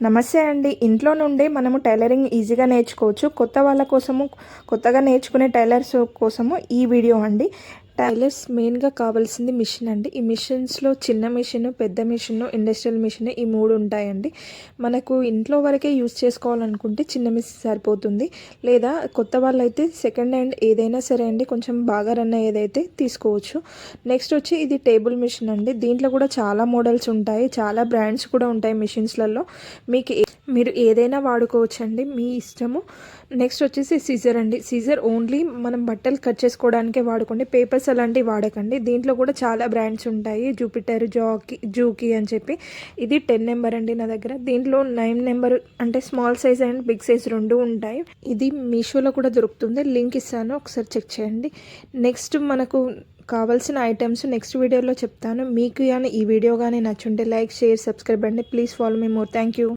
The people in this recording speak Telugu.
నమస్తే అండి. ఇంట్లో నుండే మనము టైలరింగ్ ఈజీగా నేర్చుకోవచ్చు. కొత్త వాళ్ళ కోసము, కొత్తగా నేర్చుకునే టైలర్స్ కోసము ఈ వీడియో అండి. టైలర్స్ మెయిన్గా కావాల్సింది మిషన్ అండి. ఈ మిషన్స్లో చిన్న మిషన్, పెద్ద మిషన్, ఇండస్ట్రియల్ మిషన్ ఈ 3 ఉంటాయండి. మనకు ఇంట్లో వరకే యూస్ చేసుకోవాలనుకుంటే చిన్న మిషన్ సరిపోతుంది. లేదా కొత్త వాళ్ళైతే సెకండ్ హ్యాండ్ ఏదైనా సరే అండి, కొంచెం బాగా రన్ అయ్యేదైతే తీసుకోవచ్చు. నెక్స్ట్ వచ్చి ఇది టేబుల్ మిషన్ అండి. దీంట్లో కూడా చాలా మోడల్స్ ఉంటాయి, చాలా బ్రాండ్స్ కూడా ఉంటాయి మిషన్స్లలో. మీరు ఏదైనా వాడుకోవచ్చండి, మీ ఇష్టము. నెక్స్ట్ వచ్చేసి సీజర్ అండి. సీజర్ ఓన్లీ మనం బట్టలు కట్ చేసుకోవడానికే వాడుకోండి, పేపర్స్ అలాంటివి వాడకండి. దీంట్లో కూడా చాలా బ్రాండ్స్ ఉంటాయి, జూపిటర్, జూకీ అని చెప్పి. ఇది 10 నెంబర్ అండి నా దగ్గర. దీంట్లో 9 నెంబర్ అంటే small size and big size 2 ఉంటాయి. ఇది మీషోలో కూడా దొరుకుతుంది, లింక్ ఇస్తాను, ఒకసారి చెక్ చేయండి. నెక్స్ట్ మనకు కావాల్సిన ఐటమ్స్ నెక్స్ట్ వీడియోలో చెప్తాను. మీకు కానీ ఈ వీడియో కానీ నచ్చుంటే లైక్, షేర్, సబ్స్క్రైబ్ అండి. Please follow me more. Thank you.